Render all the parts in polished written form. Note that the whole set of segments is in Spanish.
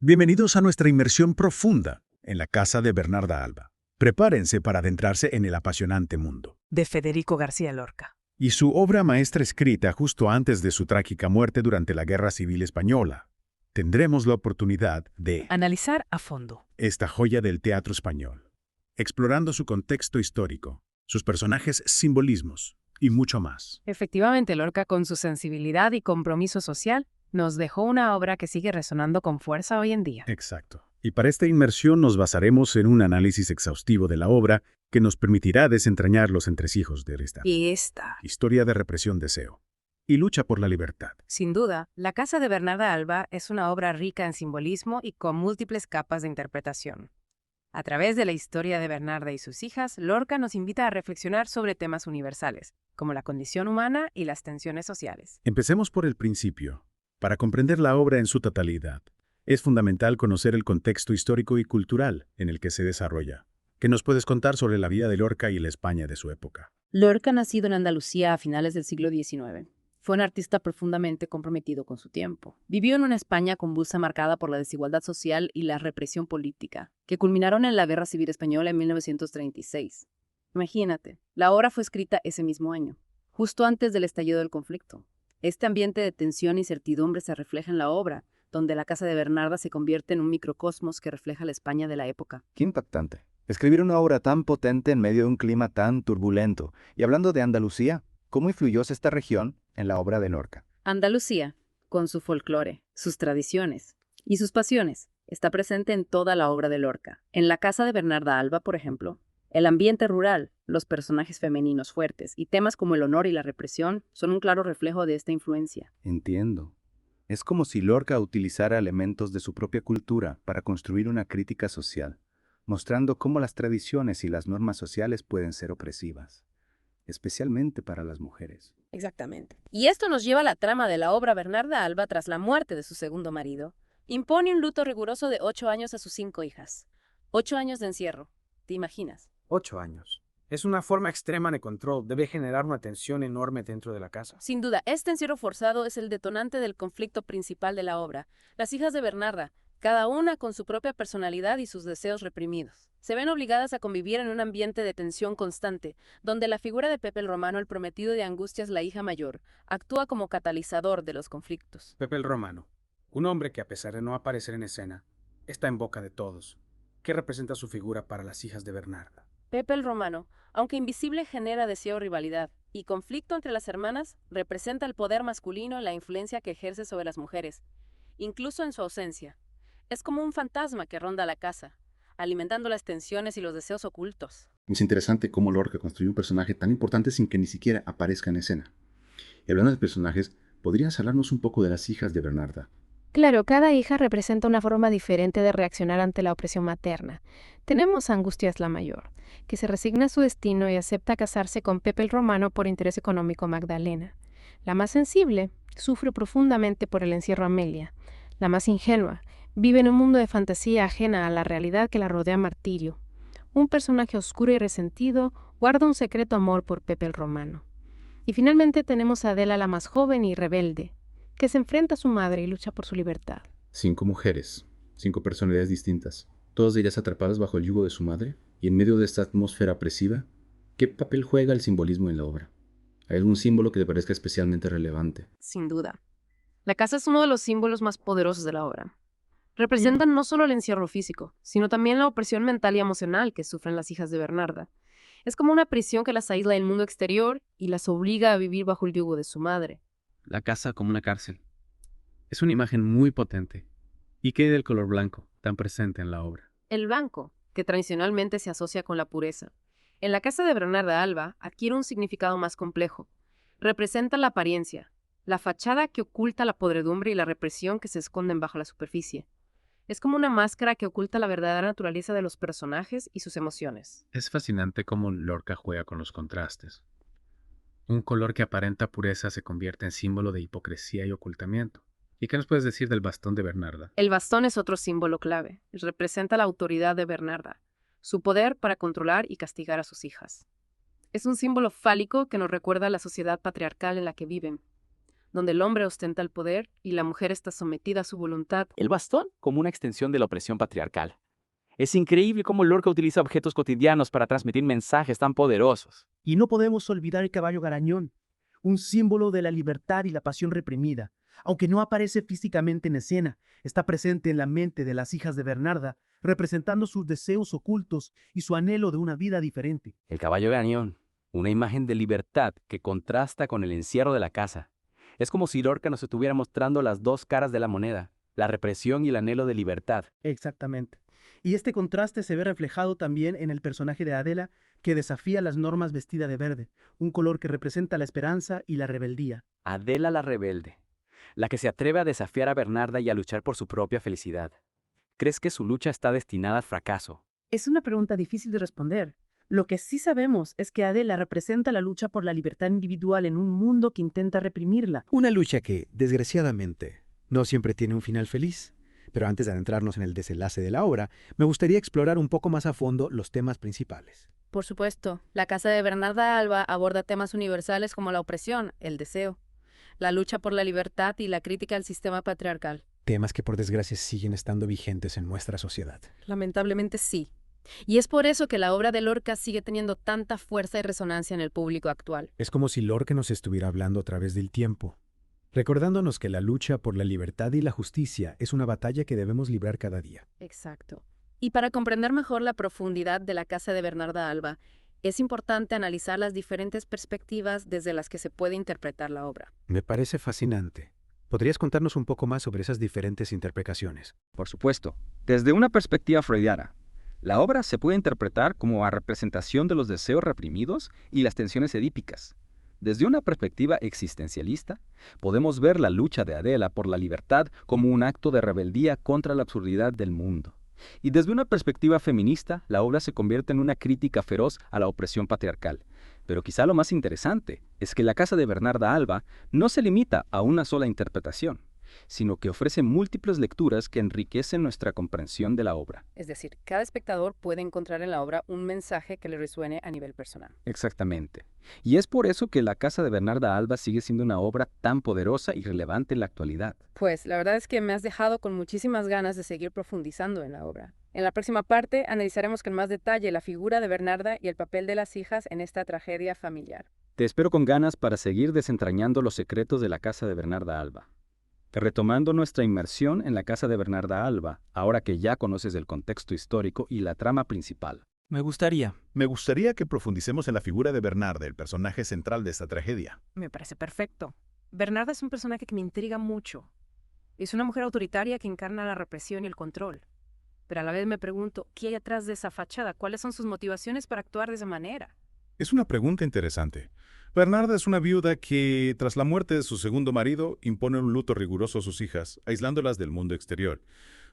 Bienvenidos a nuestra inmersión profunda en la casa de Bernarda Alba. Prepárense para adentrarse en el apasionante mundo. De Federico García Lorca. Y su obra maestra escrita justo antes de su trágica muerte durante la Guerra Civil Española. Tendremos la oportunidad de Analizar a fondo. esta joya del teatro español, explorando su contexto histórico, sus personajes, simbolismos y mucho más. Efectivamente, Lorca, con su sensibilidad y compromiso social, nos dejó una obra que sigue resonando con fuerza hoy en día. Exacto. Y para esta inmersión nos basaremos en un análisis exhaustivo de la obra que nos permitirá desentrañar los entresijos de esta Y esta, historia de represión, deseo y lucha por la libertad. sin duda, La casa de Bernarda Alba es una obra rica en simbolismo y con múltiples capas de interpretación. A través de la historia de Bernarda y sus hijas, Lorca nos invita a reflexionar sobre temas universales, como la condición humana y las tensiones sociales. Empecemos por el principio. Para comprender la obra en su totalidad, es fundamental conocer el contexto histórico y cultural en el que se desarrolla. ¿Qué nos puedes contar sobre la vida de Lorca y la España de su época? Lorca, nacido en Andalucía a finales del siglo XIX, fue un artista profundamente comprometido con su tiempo. Vivió en una España convulsa marcada por la desigualdad social y la represión política, que culminaron en la Guerra Civil Española en 1936. Imagínate, la obra fue escrita ese mismo año, justo antes del estallido del conflicto. Este ambiente de tensión e incertidumbre se refleja en la obra, donde la casa de Bernarda se convierte en un microcosmos que refleja la España de la época. Qué impactante. Escribir una obra tan potente en medio de un clima tan turbulento. Y hablando de Andalucía, ¿cómo influyó esta región en la obra de Lorca? Andalucía, con su folclore, sus tradiciones y sus pasiones, está presente en toda la obra de Lorca. En la casa de Bernarda Alba, por ejemplo, el ambiente rural, los personajes femeninos fuertes y temas como el honor y la represión son un claro reflejo de esta influencia. Entiendo. Es como si Lorca utilizara elementos de su propia cultura para construir una crítica social, mostrando cómo las tradiciones y las normas sociales pueden ser opresivas, especialmente para las mujeres. Exactamente. Y esto nos lleva a la trama de la obra. Bernarda Alba, tras la muerte de su segundo marido, impone un luto riguroso de 8 años a sus 5 hijas. 8 años de encierro. ¿Te imaginas? 8 años. Es una forma extrema de control. Debe generar una tensión enorme dentro de la casa. Sin duda, este encierro forzado es el detonante del conflicto principal de la obra. Las hijas de Bernarda, cada una con su propia personalidad y sus deseos reprimidos, se ven obligadas a convivir en un ambiente de tensión constante, donde la figura de Pepe el Romano, el prometido de Angustias, la hija mayor, actúa como catalizador de los conflictos. Pepe el Romano, un hombre que a pesar de no aparecer en escena, está en boca de todos. ¿Qué representa su figura para las hijas de Bernarda? Pepe el Romano, aunque invisible, genera deseo, rivalidad y conflicto entre las hermanas, representa el poder masculino y la influencia que ejerce sobre las mujeres, incluso en su ausencia. Es como un fantasma que ronda la casa, alimentando las tensiones y los deseos ocultos. Es interesante cómo Lorca construyó un personaje tan importante sin que ni siquiera aparezca en escena. Y hablando de personajes, ¿podrías hablarnos un poco de las hijas de Bernarda? Claro, cada hija representa una forma diferente de reaccionar ante la opresión materna. Tenemos a Angustias la mayor, que se resigna a su destino y acepta casarse con Pepe el Romano por interés económico Magdalena. La más sensible sufre profundamente por el encierro Amelia. La más ingenua vive en un mundo de fantasía ajena a la realidad que la rodea Martirio. Un personaje oscuro y resentido guarda un secreto amor por Pepe el Romano. Y finalmente tenemos a Adela la más joven y rebelde, que se enfrenta a su madre y lucha por su libertad. 5 mujeres, 5 personalidades distintas, todas ellas atrapadas bajo el yugo de su madre, y en medio de esta atmósfera opresiva, ¿qué papel juega el simbolismo en la obra? ¿Hay algún símbolo que te parezca especialmente relevante? Sin duda. La casa es uno de los símbolos más poderosos de la obra. Representan no solo el encierro físico, sino también la opresión mental y emocional que sufren las hijas de Bernarda. Es como una prisión que las aísla del mundo exterior y las obliga a vivir bajo el yugo de su madre. La casa como una cárcel. Es una imagen muy potente. ¿Y qué del color blanco, tan presente en la obra? El blanco, que tradicionalmente se asocia con la pureza, en la casa de Bernarda Alba adquiere un significado más complejo. Representa la apariencia, la fachada que oculta la podredumbre y la represión que se esconden bajo la superficie. Es como una máscara que oculta la verdadera naturaleza de los personajes y sus emociones. Es fascinante cómo Lorca juega con los contrastes. Un color que aparenta pureza se convierte en símbolo de hipocresía y ocultamiento. ¿Y qué nos puedes decir del bastón de Bernarda? El bastón es otro símbolo clave. Representa la autoridad de Bernarda, su poder para controlar y castigar a sus hijas. Es un símbolo fálico que nos recuerda a la sociedad patriarcal en la que viven. donde el hombre ostenta el poder y la mujer está sometida a su voluntad. El bastón como una extensión de la opresión patriarcal. Es increíble cómo Lorca utiliza objetos cotidianos para transmitir mensajes tan poderosos. Y no podemos olvidar el caballo garañón, un símbolo de la libertad y la pasión reprimida. Aunque no aparece físicamente en escena, está presente en la mente de las hijas de Bernarda, representando sus deseos ocultos y su anhelo de una vida diferente. El caballo garañón, una imagen de libertad que contrasta con el encierro de la casa. Es como si Lorca nos estuviera mostrando las dos caras de la moneda, la represión y el anhelo de libertad. Exactamente. Y este contraste se ve reflejado también en el personaje de Adela, que desafía las normas vestida de verde, un color que representa la esperanza y la rebeldía. Adela la rebelde, la que se atreve a desafiar a Bernarda y a luchar por su propia felicidad. ¿Crees que su lucha está destinada al fracaso? Es una pregunta difícil de responder. Lo que sí sabemos es que Adela representa la lucha por la libertad individual en un mundo que intenta reprimirla. Una lucha que, desgraciadamente, no siempre tiene un final feliz. Pero antes de adentrarnos en el desenlace de la obra, me gustaría explorar un poco más a fondo los temas principales. Por supuesto, la casa de Bernarda Alba aborda temas universales como la opresión, el deseo, la lucha por la libertad y la crítica al sistema patriarcal. Temas que por desgracia siguen estando vigentes en nuestra sociedad. Lamentablemente sí. Y es por eso que la obra de Lorca sigue teniendo tanta fuerza y resonancia en el público actual. Es como si Lorca nos estuviera hablando a través del tiempo, recordándonos que la lucha por la libertad y la justicia es una batalla que debemos librar cada día. Exacto. Y para comprender mejor la profundidad de la casa de Bernarda Alba, es importante analizar las diferentes perspectivas desde las que se puede interpretar la obra. Me parece fascinante. ¿Podrías contarnos un poco más sobre esas diferentes interpretaciones? Por supuesto. Desde una perspectiva freudiana, la obra se puede interpretar como la representación de los deseos reprimidos y las tensiones edípicas. Desde una perspectiva existencialista, podemos ver la lucha de Adela por la libertad como un acto de rebeldía contra la absurdidad del mundo. Y desde una perspectiva feminista, la obra se convierte en una crítica feroz a la opresión patriarcal. Pero quizá lo más interesante es que la casa de Bernarda Alba no se limita a una sola interpretación, sino que ofrece múltiples lecturas que enriquecen nuestra comprensión de la obra. Es decir, cada espectador puede encontrar en la obra un mensaje que le resuene a nivel personal. Exactamente. Y es por eso que la casa de Bernarda Alba sigue siendo una obra tan poderosa y relevante en la actualidad. Pues la verdad es que me has dejado con muchísimas ganas de seguir profundizando en la obra. En la próxima parte analizaremos con más detalle la figura de Bernarda y el papel de las hijas en esta tragedia familiar. Te espero con ganas para seguir desentrañando los secretos de la casa de Bernarda Alba. Retomando nuestra inmersión en la casa de Bernarda Alba, ahora que ya conoces el contexto histórico y la trama principal. Me gustaría que profundicemos en la figura de Bernarda, el personaje central de esta tragedia. Me parece perfecto. Bernarda es un personaje que me intriga mucho. Es una mujer autoritaria que encarna la represión y el control. Pero a la vez me pregunto, ¿qué hay atrás de esa fachada? ¿Cuáles son sus motivaciones para actuar de esa manera? Es una pregunta interesante. Bernarda es una viuda que, tras la muerte de su segundo marido, impone un luto riguroso a sus hijas, aislándolas del mundo exterior.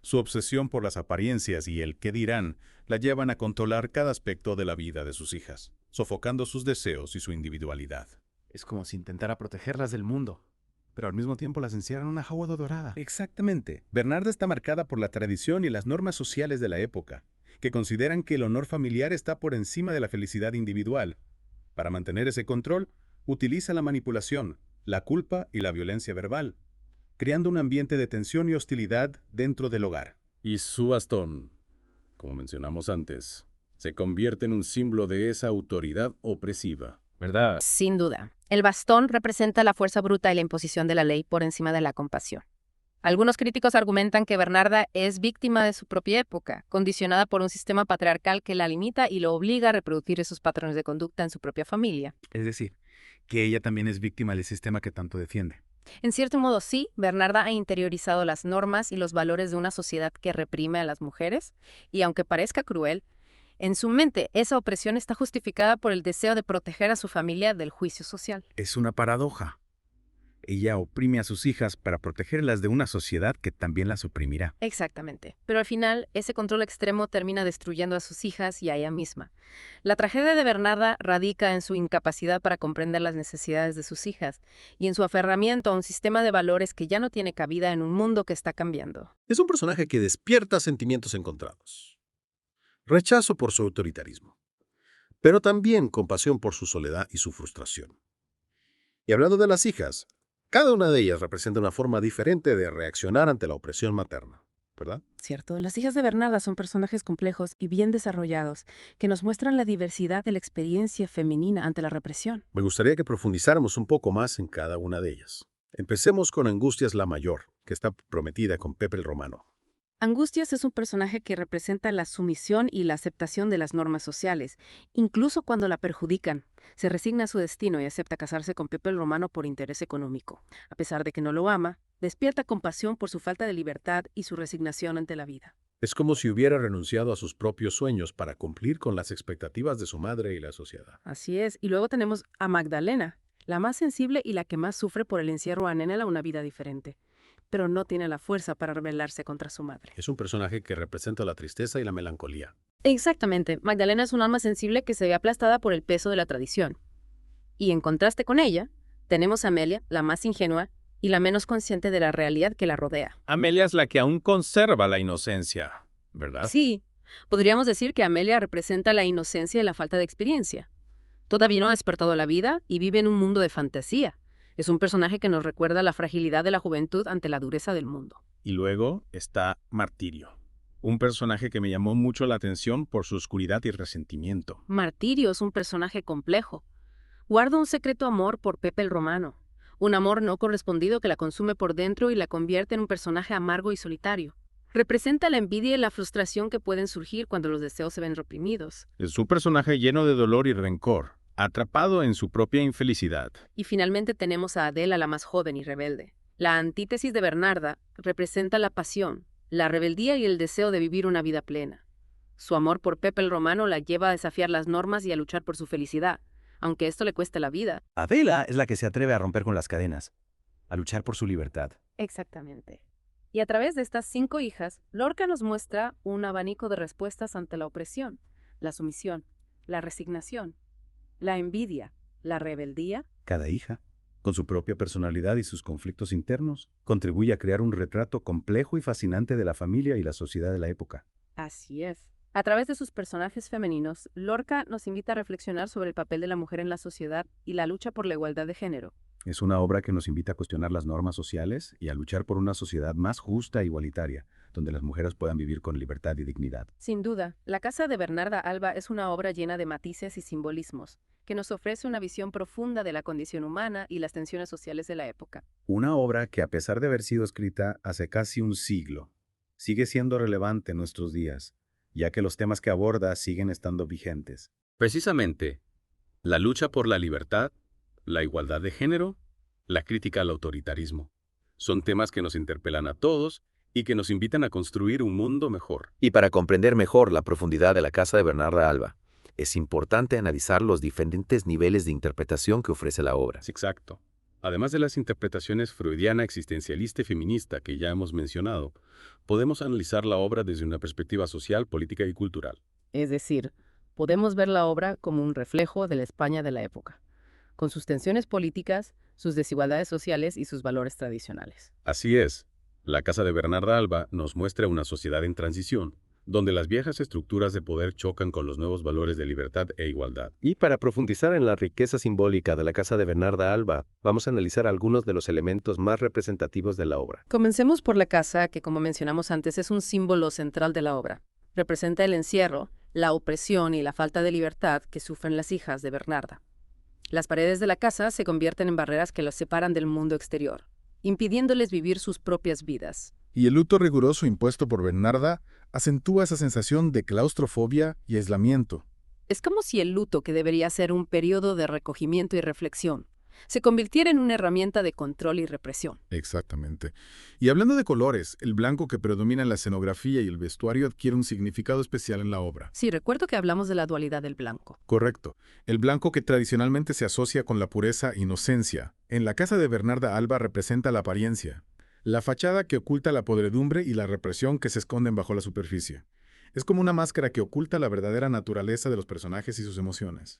Su obsesión por las apariencias y el qué dirán la llevan a controlar cada aspecto de la vida de sus hijas, sofocando sus deseos y su individualidad. Es como si intentara protegerlas del mundo, pero al mismo tiempo las encierra en una jaula dorada. Exactamente. Bernarda está marcada por la tradición y las normas sociales de la época, que consideran que el honor familiar está por encima de la felicidad individual. Para mantener ese control, utiliza la manipulación, la culpa y la violencia verbal, creando un ambiente de tensión y hostilidad dentro del hogar. Y su bastón, como mencionamos antes, se convierte en un símbolo de esa autoridad opresiva. ¿Verdad? Sin duda. El bastón representa la fuerza bruta y la imposición de la ley por encima de la compasión. Algunos críticos argumentan que Bernarda es víctima de su propia época, condicionada por un sistema patriarcal que la limita y lo obliga a reproducir esos patrones de conducta en su propia familia. Es decir, que ella también es víctima del sistema que tanto defiende. En cierto modo sí, Bernarda ha interiorizado las normas y los valores de una sociedad que reprime a las mujeres, y aunque parezca cruel, en su mente esa opresión está justificada por el deseo de proteger a su familia del juicio social. Es una paradoja. Ella oprime a sus hijas para protegerlas de una sociedad que también las oprimirá. Exactamente. Pero al final, ese control extremo termina destruyendo a sus hijas y a ella misma. La tragedia de Bernarda radica en su incapacidad para comprender las necesidades de sus hijas y en su aferramiento a un sistema de valores que ya no tiene cabida en un mundo que está cambiando. Es un personaje que despierta sentimientos encontrados. Rechazo por su autoritarismo, pero también compasión por su soledad y su frustración. Y hablando de las hijas, Cada una de ellas representa una forma diferente de reaccionar ante la opresión materna, ¿verdad? Cierto, las hijas de Bernarda son personajes complejos y bien desarrollados, que nos muestran la diversidad de la experiencia femenina ante la represión. Me gustaría que profundizáramos un poco más en cada una de ellas. Empecemos con Angustias la Mayor, que está prometida con Pepe el Romano. Angustias es un personaje que representa la sumisión y la aceptación de las normas sociales, incluso cuando la perjudican. Se resigna a su destino y acepta casarse con Pepe el Romano por interés económico. A pesar de que no lo ama, despierta compasión por su falta de libertad y su resignación ante la vida. Es como si hubiera renunciado a sus propios sueños para cumplir con las expectativas de su madre y la sociedad. Así es. Y luego tenemos a Magdalena, la más sensible y la que más sufre por el encierro, anhela una vida diferente, pero no tiene la fuerza para rebelarse contra su madre. Es un personaje que representa la tristeza y la melancolía. Exactamente. Magdalena es un alma sensible que se ve aplastada por el peso de la tradición. Y en contraste con ella, tenemos a Amelia, la más ingenua y la menos consciente de la realidad que la rodea. Amelia es la que aún conserva la inocencia, ¿verdad? Sí, podríamos decir que Amelia representa la inocencia y la falta de experiencia. Todavía no ha despertado a la vida y vive en un mundo de fantasía. Es un personaje que nos recuerda la fragilidad de la juventud ante la dureza del mundo. Y luego está Martirio, un personaje que me llamó mucho la atención por su oscuridad y resentimiento. Martirio es un personaje complejo. Guarda un secreto amor por Pepe el Romano, un amor no correspondido que la consume por dentro y la convierte en un personaje amargo y solitario. Representa la envidia y la frustración que pueden surgir cuando los deseos se ven reprimidos. Es un personaje lleno de dolor y rencor, atrapado en su propia infelicidad. Y finalmente tenemos a Adela, la más joven y rebelde. La antítesis de Bernarda representa la pasión, la rebeldía y el deseo de vivir una vida plena. Su amor por Pepe el Romano la lleva a desafiar las normas y a luchar por su felicidad, aunque esto le cueste la vida. Adela es la que se atreve a romper con las cadenas, a luchar por su libertad. Exactamente. Y a través de estas 5 hijas, Lorca nos muestra un abanico de respuestas ante la opresión, la sumisión, la resignación, la envidia, la rebeldía. Cada hija, con su propia personalidad y sus conflictos internos, contribuye a crear un retrato complejo y fascinante de la familia y la sociedad de la época. Así es. A través de sus personajes femeninos, Lorca nos invita a reflexionar sobre el papel de la mujer en la sociedad y la lucha por la igualdad de género. Es una obra que nos invita a cuestionar las normas sociales y a luchar por una sociedad más justa e igualitaria, donde las mujeres puedan vivir con libertad y dignidad. Sin duda, La Casa de Bernarda Alba es una obra llena de matices y simbolismos, que nos ofrece una visión profunda de la condición humana y las tensiones sociales de la época. Una obra que, a pesar de haber sido escrita hace casi un siglo, sigue siendo relevante en nuestros días, ya que los temas que aborda siguen estando vigentes. Precisamente, la lucha por la libertad, la igualdad de género, la crítica al autoritarismo, son temas que nos interpelan a todos y que nos invitan a construir un mundo mejor. Y para comprender mejor la profundidad de La Casa de Bernarda Alba, es importante analizar los diferentes niveles de interpretación que ofrece la obra. Exacto. Además de las interpretaciones freudiana, existencialista y feminista que ya hemos mencionado, podemos analizar la obra desde una perspectiva social, política y cultural. Es decir, podemos ver la obra como un reflejo de la España de la época, con sus tensiones políticas, sus desigualdades sociales y sus valores tradicionales. Así es. La Casa de Bernarda Alba nos muestra una sociedad en transición, donde las viejas estructuras de poder chocan con los nuevos valores de libertad e igualdad. Y para profundizar en la riqueza simbólica de La Casa de Bernarda Alba, vamos a analizar algunos de los elementos más representativos de la obra. Comencemos por la casa, que como mencionamos antes es un símbolo central de la obra. Representa el encierro, la opresión y la falta de libertad que sufren las hijas de Bernarda. Las paredes de la casa se convierten en barreras que las separan del mundo exterior, impidiéndoles vivir sus propias vidas. Y el luto riguroso impuesto por Bernarda acentúa esa sensación de claustrofobia y aislamiento. Es como si el luto, que debería ser un periodo de recogimiento y reflexión, se convirtiera en una herramienta de control y represión. Exactamente. Y hablando de colores, el blanco que predomina en la escenografía y el vestuario adquiere un significado especial en la obra. Sí, recuerdo que hablamos de la dualidad del blanco. Correcto. El blanco que tradicionalmente se asocia con la pureza e inocencia. En La Casa de Bernarda Alba representa la apariencia, la fachada que oculta la podredumbre y la represión que se esconden bajo la superficie. Es como una máscara que oculta la verdadera naturaleza de los personajes y sus emociones.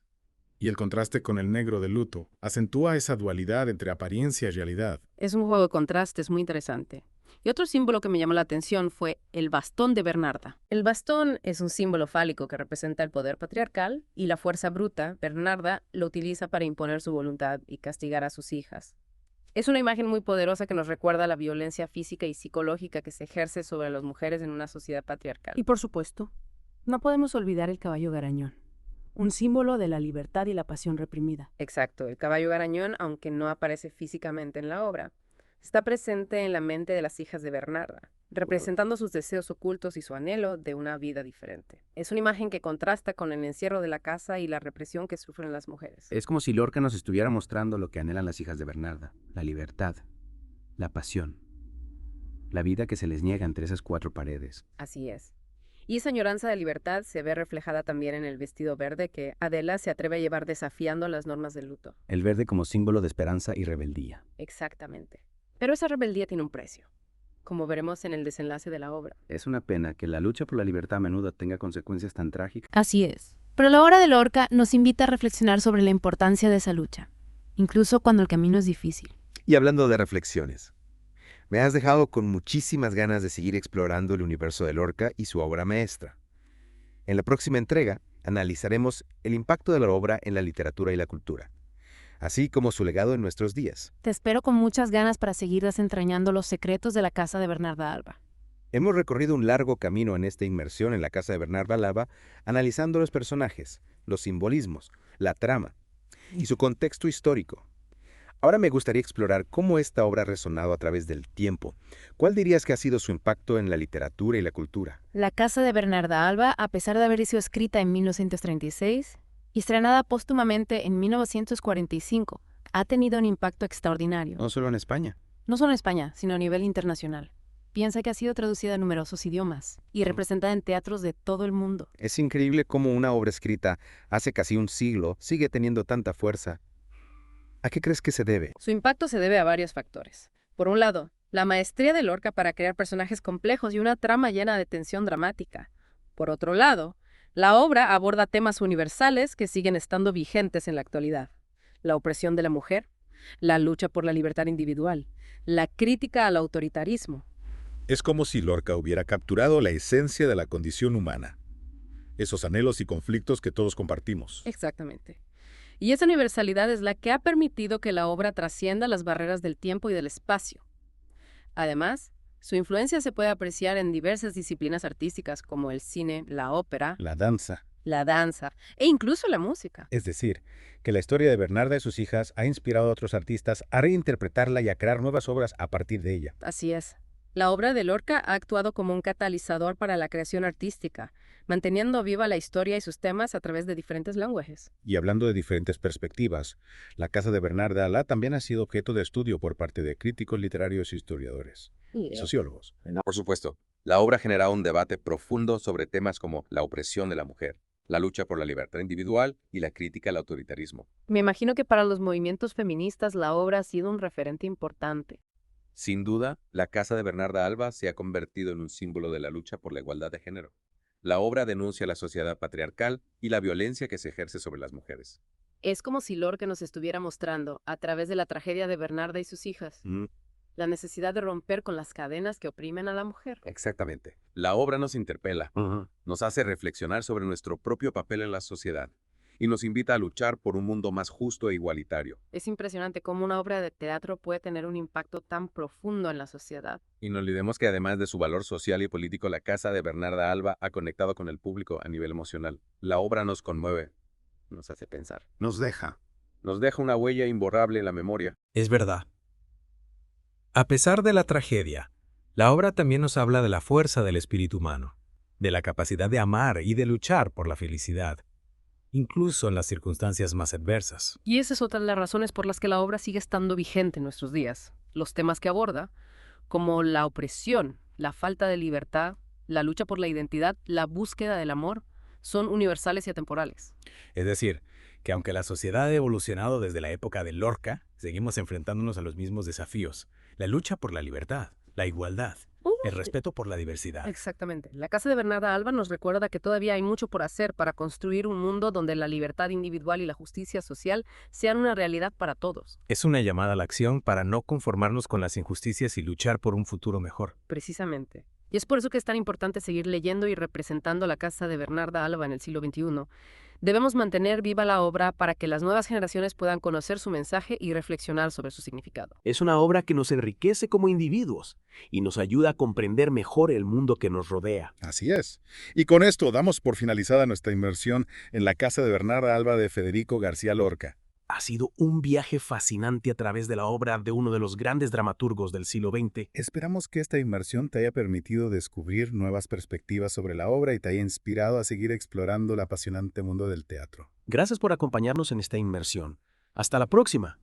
Y el contraste con el negro del luto acentúa esa dualidad entre apariencia y realidad. Es un juego de contrastes muy interesante. Y otro símbolo que me llamó la atención fue el bastón de Bernarda. El bastón es un símbolo fálico que representa el poder patriarcal y la fuerza bruta. Bernarda lo utiliza para imponer su voluntad y castigar a sus hijas. Es una imagen muy poderosa que nos recuerda la violencia física y psicológica que se ejerce sobre las mujeres en una sociedad patriarcal. Y por supuesto, no podemos olvidar el caballo garañón, un símbolo de la libertad y la pasión reprimida. Exacto, el caballo garañón, aunque no aparece físicamente en la obra, está presente en la mente de las hijas de Bernarda, representando sus deseos ocultos y su anhelo de una vida diferente. Es una imagen que contrasta con el encierro de la casa y la represión que sufren las mujeres. Es como si Lorca nos estuviera mostrando lo que anhelan las hijas de Bernarda: la libertad, la pasión, la vida que se les niega entre esas cuatro paredes. Así es. Y esa añoranza de libertad se ve reflejada también en el vestido verde que Adela se atreve a llevar desafiando las normas del luto. El verde como símbolo de esperanza y rebeldía. Exactamente. Pero esa rebeldía tiene un precio, como veremos en el desenlace de la obra. Es una pena que la lucha por la libertad a menudo tenga consecuencias tan trágicas. Así es. Pero la obra de Lorca nos invita a reflexionar sobre la importancia de esa lucha, incluso cuando el camino es difícil. Y hablando de reflexiones, me has dejado con muchísimas ganas de seguir explorando el universo de Lorca y su obra maestra. En la próxima entrega analizaremos el impacto de la obra en la literatura y la cultura, así como su legado en nuestros días. Te espero con muchas ganas para seguir desentrañando los secretos de la casa de Bernarda Alba. Hemos recorrido un largo camino en esta inmersión en la casa de Bernarda Alba, analizando los personajes, los simbolismos, la trama y su contexto histórico. Ahora me gustaría explorar cómo esta obra ha resonado a través del tiempo. ¿Cuál dirías que ha sido su impacto en la literatura y la cultura? La casa de Bernarda Alba, a pesar de haber sido escrita en 1936 y estrenada póstumamente en 1945, ha tenido un impacto extraordinario. No solo en España. No solo en España, sino a nivel internacional. Piensa que ha sido traducida a numerosos idiomas y representada en teatros de todo el mundo. Es increíble cómo una obra escrita hace casi un siglo sigue teniendo tanta fuerza. ¿A qué crees que se debe? Su impacto se debe a varios factores. Por un lado, la maestría de Lorca para crear personajes complejos y una trama llena de tensión dramática. Por otro lado, la obra aborda temas universales que siguen estando vigentes en la actualidad. La opresión de la mujer, la lucha por la libertad individual, la crítica al autoritarismo. Es como si Lorca hubiera capturado la esencia de la condición humana, esos anhelos y conflictos que todos compartimos. Exactamente. Y esa universalidad es la que ha permitido que la obra trascienda las barreras del tiempo y del espacio. Además, su influencia se puede apreciar en diversas disciplinas artísticas como el cine, la ópera, La danza. e incluso la música. Es decir, que la historia de Bernarda y sus hijas ha inspirado a otros artistas a reinterpretarla y a crear nuevas obras a partir de ella. Así es. La obra de Lorca ha actuado como un catalizador para la creación artística, manteniendo viva la historia y sus temas a través de diferentes lenguajes. Y hablando de diferentes perspectivas, la casa de Bernarda Alba también ha sido objeto de estudio por parte de críticos literarios y historiadores, sociólogos. Por supuesto, la obra genera un debate profundo sobre temas como la opresión de la mujer, la lucha por la libertad individual y la crítica al autoritarismo. Me imagino que para los movimientos feministas la obra ha sido un referente importante. Sin duda, la casa de Bernarda Alba se ha convertido en un símbolo de la lucha por la igualdad de género. La obra denuncia la sociedad patriarcal y la violencia que se ejerce sobre las mujeres. Es como si Lorca nos estuviera mostrando, a través de la tragedia de Bernarda y sus hijas, la necesidad de romper con las cadenas que oprimen a la mujer. Exactamente. La obra nos interpela, nos hace reflexionar sobre nuestro propio papel en la sociedad y nos invita a luchar por un mundo más justo e igualitario. Es impresionante cómo una obra de teatro puede tener un impacto tan profundo en la sociedad. Y no olvidemos que además de su valor social y político, la casa de Bernarda Alba ha conectado con el público a nivel emocional. La obra nos conmueve, nos hace pensar. Nos deja una huella imborrable en la memoria. Es verdad. A pesar de la tragedia, la obra también nos habla de la fuerza del espíritu humano, de la capacidad de amar y de luchar por la felicidad, incluso en las circunstancias más adversas. Y esa es otra de las razones por las que la obra sigue estando vigente en nuestros días. Los temas que aborda, como la opresión, la falta de libertad, la lucha por la identidad, la búsqueda del amor, son universales y atemporales. Es decir, que aunque la sociedad ha evolucionado desde la época de Lorca, seguimos enfrentándonos a los mismos desafíos: la lucha por la libertad, la igualdad, el respeto por la diversidad. Exactamente. La casa de Bernarda Alba nos recuerda que todavía hay mucho por hacer para construir un mundo donde la libertad individual y la justicia social sean una realidad para todos. Es una llamada a la acción para no conformarnos con las injusticias y luchar por un futuro mejor. Precisamente. Y es por eso que es tan importante seguir leyendo y representando la casa de Bernarda Alba en el siglo XXI, Debemos mantener viva la obra para que las nuevas generaciones puedan conocer su mensaje y reflexionar sobre su significado. Es una obra que nos enriquece como individuos y nos ayuda a comprender mejor el mundo que nos rodea. Así es. Y con esto damos por finalizada nuestra inmersión en la casa de Bernarda Alba de Federico García Lorca. Ha sido un viaje fascinante a través de la obra de uno de los grandes dramaturgos del siglo XX. Esperamos que esta inmersión te haya permitido descubrir nuevas perspectivas sobre la obra y te haya inspirado a seguir explorando el apasionante mundo del teatro. Gracias por acompañarnos en esta inmersión. Hasta la próxima.